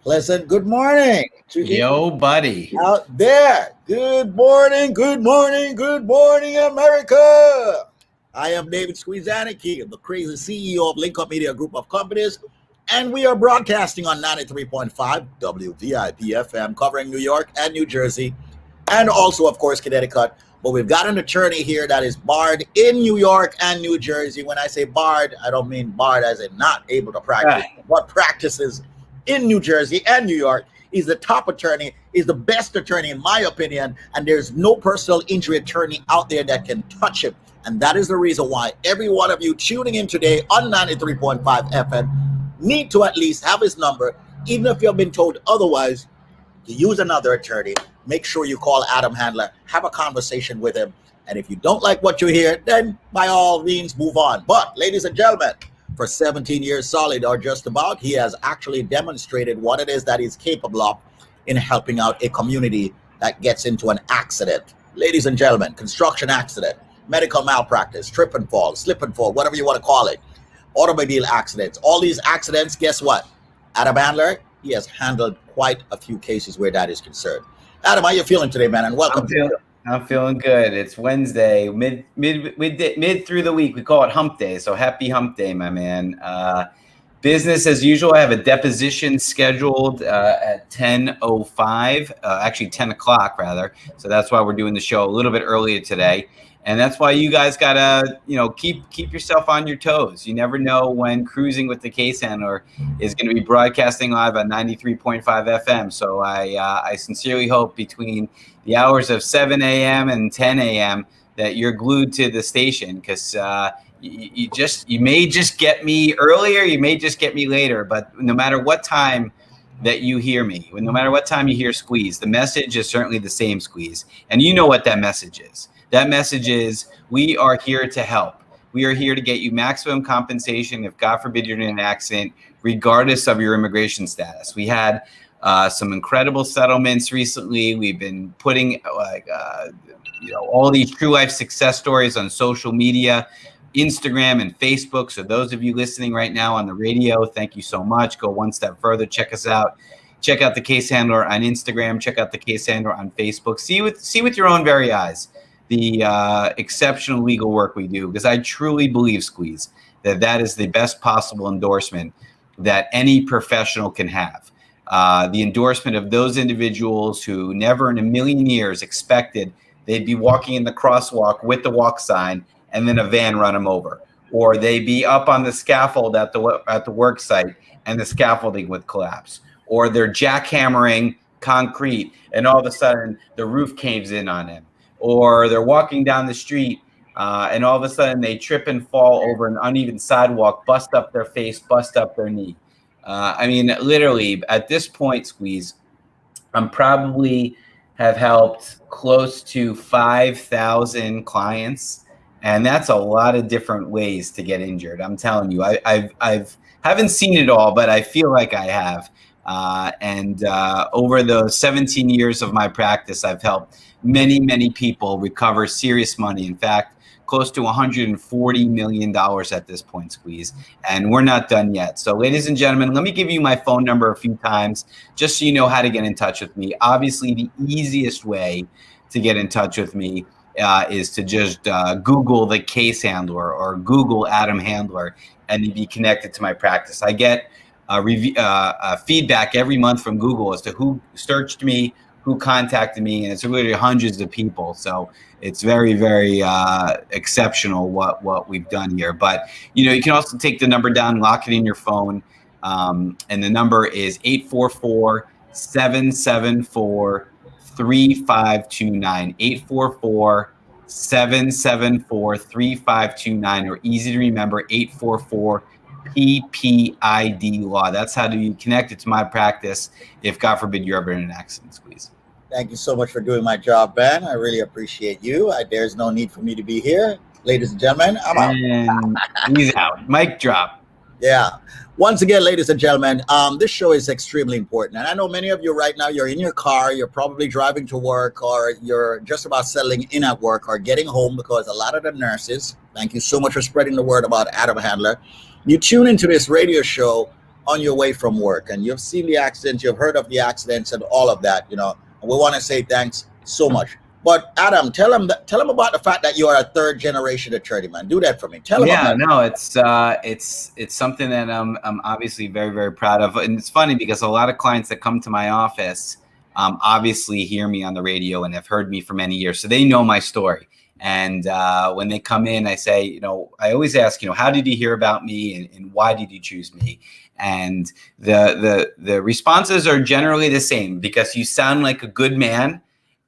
Pleasant good morning to Yo, buddy. out there. Good morning, good morning, good morning, America. I am David Squeezaniki, the crazy CEO of Link Up Media Group of Companies, and we are broadcasting on 93.5 WVIP FM, covering New York and New Jersey, and also, of course, Connecticut. But we've got an attorney here that is barred in New York and New Jersey. When I say barred, I don't mean barred as in not able to practice, but practices in New Jersey and New York. He's the top attorney. He's the best attorney, in my opinion, and there's no personal injury attorney out there that can touch him. And that is the reason why every one of you tuning in today on 93.5 FM need to at least have his number, even if you've been told otherwise, to use another attorney. Make sure you call Adam Handler, have a conversation with him, and if you don't like what you hear, then by all means move on. But ladies and gentlemen, for 17 years solid, or just about, he has actually demonstrated what it is that he's capable of in helping out a community that gets into an accident. Ladies and gentlemen, construction accident, medical malpractice, trip and fall, slip and fall, whatever you want to call it, automobile accidents, all these accidents, guess what? Adam Handler, he has handled quite a few cases where that is concerned. Adam, how you feeling today, man? And welcome. I'm feeling good. It's Wednesday, mid through the week. We call it Hump Day, so happy Hump Day, my man. Business as usual. I have a deposition scheduled at 10:05, actually 10 o'clock rather. So that's why we're doing the show a little bit earlier today. And that's why you guys gotta, keep yourself on your toes. You never know when Cruising with the Case Handler is going to be broadcasting live on 93.5 FM. So I sincerely hope between the hours of 7 a.m. and 10 a.m. that you're glued to the station, because you may just get me earlier, you may just get me later, but no matter what time that you hear me, no matter what time you hear Squeeze, the message is certainly the same, Squeeze. And you know what that message is. That message is, we are here to help. We are here to get you maximum compensation if, God forbid, you're in an accident, regardless of your immigration status. We had some incredible settlements recently. We've been putting all these true life success stories on social media, Instagram and Facebook. So those of you listening right now on the radio, thank you so much. Go one step further. Check us out. Check out the Case Handler on Instagram. Check out the Case Handler on Facebook. See with your own very eyes the exceptional legal work we do, because I truly believe, Squeeze, that is the best possible endorsement that any professional can have. The endorsement of those individuals who never in a million years expected they'd be walking in the crosswalk with the walk sign and then a van run them over, or they'd be up on the scaffold at the work site and the scaffolding would collapse, or they're jackhammering concrete and all of a sudden the roof caves in on him, or they're walking down the street and all of a sudden they trip and fall over an uneven sidewalk, bust up their face, bust up their knee. I mean, literally, at this point, Squeeze, I'm probably have helped close to 5,000 clients, and that's a lot of different ways to get injured. I'm telling you, I haven't seen it all, but I feel like I have. And over the 17 years of my practice, I've helped many people recover serious money. In fact, close to $140 million at this point, Squeeze, and we're not done yet. So ladies and gentlemen, let me give you my phone number a few times just so you know how to get in touch with me. Obviously, the easiest way to get in touch with me is to just Google the Case Handler or Google Adam Handler and be connected to my practice. I get feedback every month from Google as to who searched me, who contacted me, and it's literally hundreds of people. So it's very exceptional what we've done here. But you can also take the number down, lock it in your phone, and the number is 844-774-3529. 844-774-3529, or easy to remember, 844 PPID law. That's how you connect it to my practice if, God forbid, you're ever in an accident, Squeeze. Thank you so much for doing my job, Ben. I really appreciate you. There's no need for me to be here. Ladies and gentlemen, I'm out. And he's out. Mic drop. Yeah. Once again, ladies and gentlemen, this show is extremely important. And I know many of you right now, you're in your car, you're probably driving to work, or you're just about settling in at work or getting home, because a lot of the nurses, thank you so much for spreading the word about Adam Handler. You tune into this radio show on your way from work, and you've seen the accidents, you've heard of the accidents and all of that, and we want to say thanks so much. But Adam, tell him about the fact that you are a third generation attorney, man. Do that for me. Tell him Yeah, about no, it's something that I'm obviously very, very proud of. And it's funny because a lot of clients that come to my office obviously hear me on the radio and have heard me for many years. So they know my story. And when they come in, I say, I always ask, how did you hear about me and why did you choose me? And the responses are generally the same, because you sound like a good man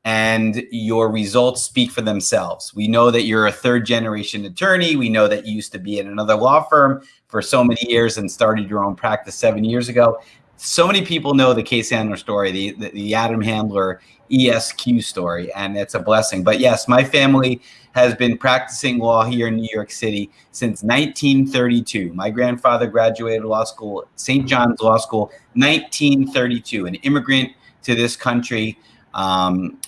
and your results speak for themselves. We know that you're a third generation attorney. We know that you used to be in another law firm for so many years and started your own practice 7 years ago. So many people know the case handler story, the Adam Handler ESQ story, and it's a blessing. But yes, my family has been practicing law here in New York City since 1932. My grandfather graduated law school, St. John's Law School, 1932, an immigrant to this country.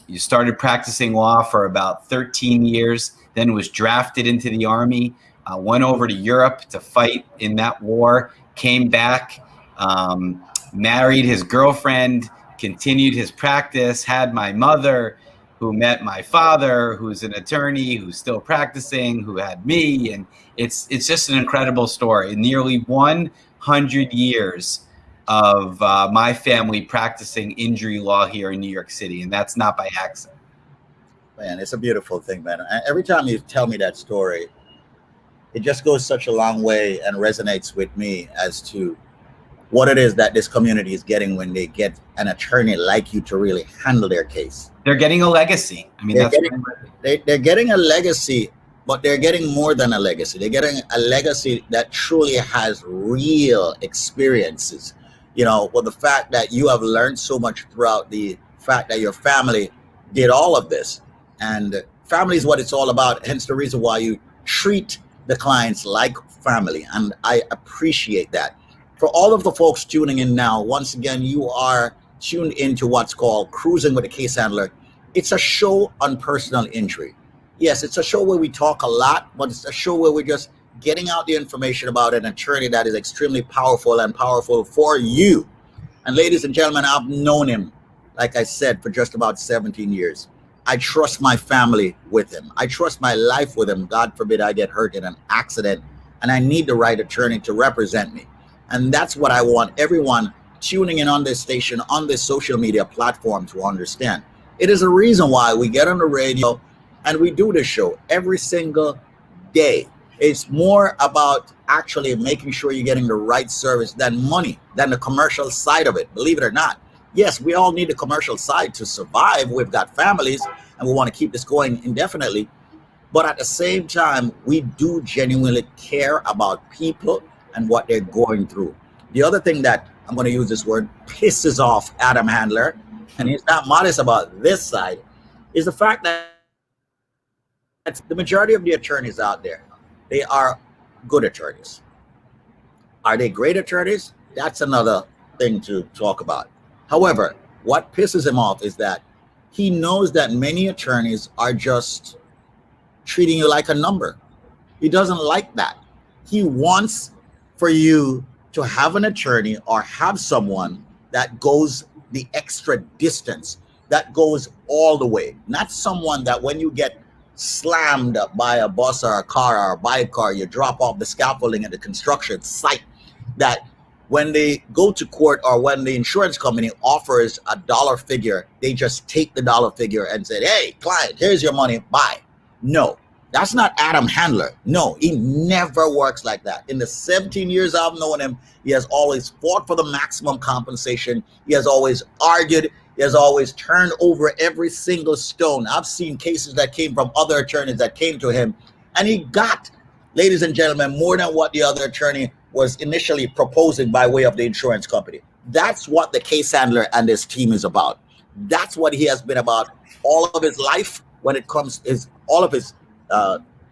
You started practicing law for about 13 years, then was drafted into the Army, went over to Europe to fight in that war, came back, married his girlfriend, continued his practice, had my mother, who met my father, who's an attorney, who's still practicing, who had me. And it's just an incredible story. Nearly 100 years of my family practicing injury law here in New York City, and that's not by accident. Man, it's a beautiful thing, man. Every time you tell me that story, it just goes such a long way and resonates with me as to what it is that this community is getting when they get an attorney like you to really handle their case. They're getting a legacy. I mean, they're getting a legacy, but they're getting more than a legacy. They're getting a legacy that truly has real experiences. With the fact that you have learned so much throughout, the fact that your family did all of this, and family is what it's all about. Hence the reason why you treat the clients like family. And I appreciate that. For all of the folks tuning in now, once again, you are tuned into what's called Cruising with a Case Handler. It's a show on personal injury. Yes, it's a show where we talk a lot, but it's a show where we're just getting out the information about an attorney that is extremely powerful and powerful for you. And ladies and gentlemen, I've known him, like I said, for just about 17 years. I trust my family with him. I trust my life with him. God forbid I get hurt in an accident, and I need the right attorney to represent me. And that's what I want everyone tuning in on this station, on this social media platform, to understand. It is a reason why we get on the radio and we do this show every single day. It's more about actually making sure you're getting the right service than money, than the commercial side of it, believe it or not. Yes, we all need the commercial side to survive. We've got families and we want to keep this going indefinitely. But at the same time, we do genuinely care about people and what they're going through. The other thing that, I'm going to use this word, pisses off Adam Handler, and he's not modest about this side, is the fact that the majority of the attorneys out there, they are good attorneys. Are they great attorneys? That's another thing to talk about. However, what pisses him off is that he knows that many attorneys are just treating you like a number. He doesn't like that. He wants for you to have an attorney or have someone that goes the extra distance, that goes all the way. Not someone that when you get slammed by a bus or a car or a bike car, you drop off the scaffolding at the construction site, that when they go to court or when the insurance company offers a dollar figure, they just take the dollar figure and say, hey, client, here's your money, bye. No, that's not Adam Handler. No, he never works like that. In the 17 years I've known him, he has always fought for the maximum compensation. He has always argued. He has always turned over every single stone. I've seen cases that came from other attorneys that came to him, and he got, ladies and gentlemen, more than what the other attorney was initially proposing by way of the insurance company. That's what the case handler and his team is about. That's what he has been about all of his life when it comes to all of his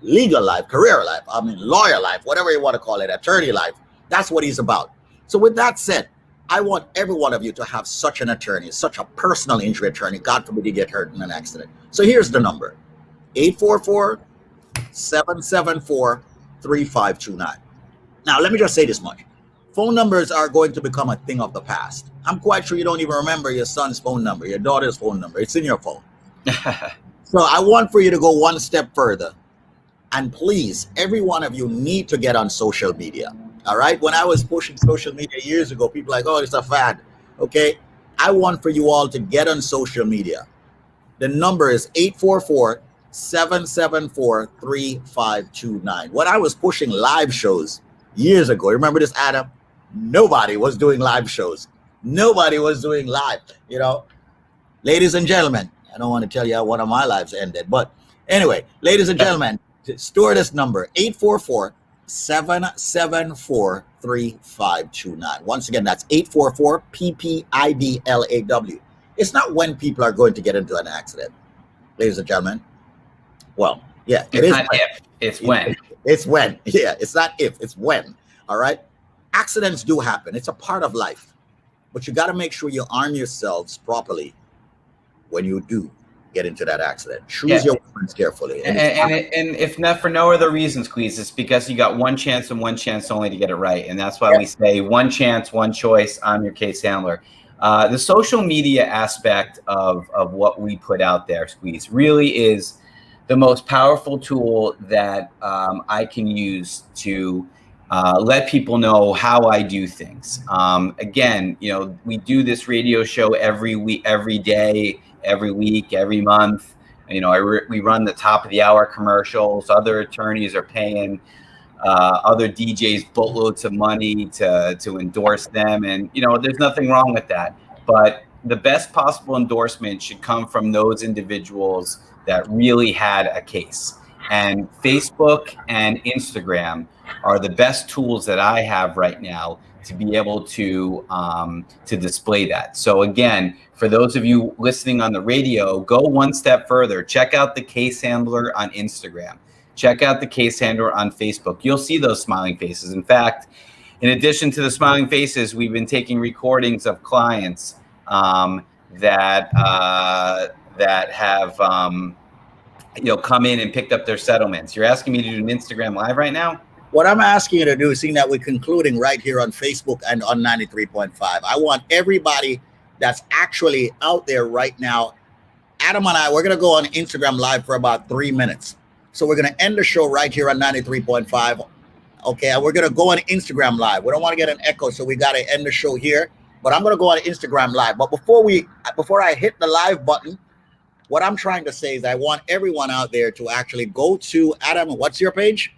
legal life, career life, lawyer life, whatever you want to call it, attorney life. That's what he's about. So with that said, I want every one of you to have such an attorney, such a personal injury attorney. God forbid you get hurt in an accident. So here's the number: 844-774-3529. Now, let me just say this much. Phone numbers are going to become a thing of the past. I'm quite sure you don't even remember your son's phone number, your daughter's phone number. It's in your phone. So I want for you to go one step further. And please, every one of you need to get on social media. All right? When I was pushing social media years ago, people were like, oh, it's a fad. Okay? I want for you all to get on social media. The number is 844-774-3529. When I was pushing live shows years ago, remember this, Adam? Nobody was doing live shows. Nobody was doing live, you know. Ladies and gentlemen, I don't want to tell you how one of my lives ended, but anyway, ladies and gentlemen, store this number, 844-774-3529. Once again, that's 844-PPIDLAW. It's not when people are going to get into an accident, ladies and gentlemen. Well, yeah, it's not if, it's when. It's when. Yeah, it's not if, it's when. All right? Accidents do happen. It's a part of life. But you got to make sure you arm yourselves properly when you do get into that accident. Choose your weapons carefully. And if not for no other reason, Squeeze, it's because you got one chance and one chance only to get it right. And that's why we say one chance, one choice. I'm your case handler. The social media aspect of what we put out there, Squeeze, really is the most powerful tool that I can use to let people know how I do things. Again, you know, we do this radio show every week, every day, every week, every month. You know, we run the top of the hour commercials. Other attorneys are paying other DJs boatloads of money to endorse them. And, you know, there's nothing wrong with that. But the best possible endorsement should come from those individuals that really had a case. And Facebook and Instagram are the best tools that I have right now to be able to display that. So again, for those of you listening on the radio, go one step further. Check out the Case Handler on Instagram. Check out the Case Handler on Facebook. You'll see those smiling faces. In fact, in addition to the smiling faces, we've been taking recordings of clients that have you know, come in and picked up their settlements. You're asking me to do an Instagram Live right now? What I'm asking you to do, seeing that we're concluding right here on Facebook and on 93.5, I want everybody that's actually out there right now, Adam and I, we're going to go on Instagram Live for about 3 minutes. So we're going to end the show right here on 93.5. Okay, and we're going to go on Instagram Live. We don't want to get an echo, so we got to end the show here. But I'm going to go on Instagram Live. But before I hit the live button, what I'm trying to say is I want everyone out there to actually go to, Adam, what's your page?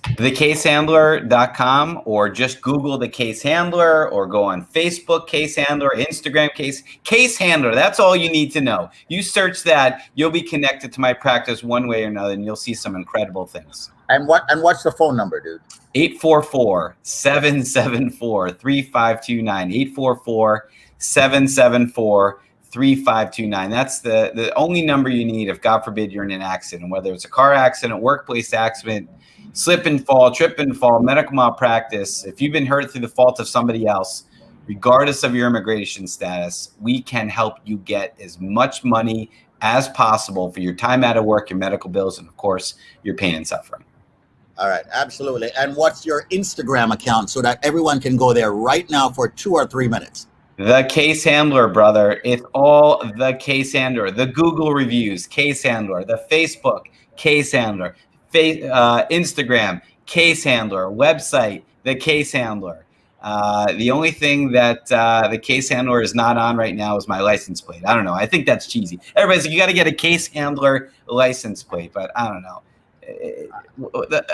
thecasehandler.com, or just Google the Case Handler, or go on Facebook Case Handler, Instagram Case Handler. That's all you need to know. You search that, you'll be connected to my practice one way or another, and you'll see some incredible things. And what's the phone number, dude? 844-774-3529. 844-774-3529. That's the only number you need if, God forbid, you're in an accident, whether it's a car accident, workplace accident, slip and fall, trip and fall, medical malpractice. If you've been hurt through the fault of somebody else, regardless of your immigration status, we can help you get as much money as possible for your time out of work, your medical bills, and of course, your pain and suffering. All right, absolutely. And what's your Instagram account so that everyone can go there right now for 2 or 3 minutes? The Case Handler, brother. It's all the Case Handler. The Google reviews, Case Handler. The Facebook, Case Handler. Instagram, Case Handler. Website, the Case Handler. The only thing that the Case Handler is not on right now is my license plate. I don't know. I think that's cheesy. Everybody's like, you got to get a Case Handler license plate, but I don't know.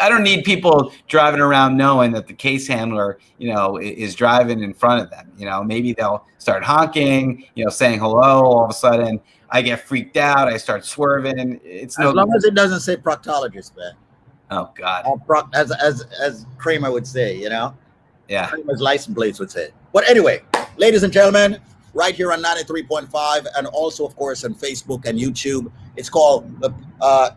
I don't need people driving around knowing that the Case Handler, you know, is driving in front of them. You know, maybe they'll start honking, you know, saying hello. All of a sudden, I get freaked out. I start swerving. It's as long as it doesn't say proctologist, man. Oh God. As Kramer would say, you know. Yeah. Kramer's license plates would say. But anyway, ladies and gentlemen, right here on 93.5, and also, of course, on Facebook and YouTube. It's called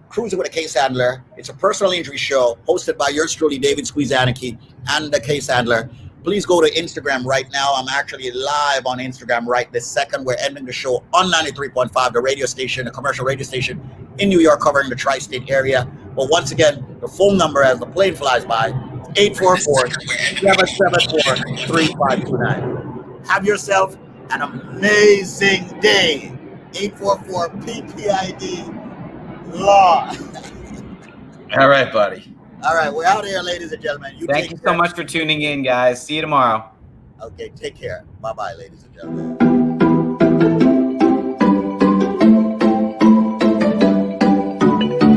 Cruising with a Case Handler. It's a personal injury show hosted by yours truly, David Squeezaniki, and the Case Handler. Please go to Instagram right now. I'm actually live on Instagram right this second. We're ending the show on 93.5, the radio station, the commercial radio station in New York, covering the tri-state area. But once again, the phone number as the plane flies by, 844-774-3529. Have yourself an amazing day. 844-PPID Law. All right, buddy. All right, we're out here, ladies and gentlemen. Thank you so much for tuning in, guys. See you tomorrow. Okay, take care. Bye-bye, ladies and gentlemen.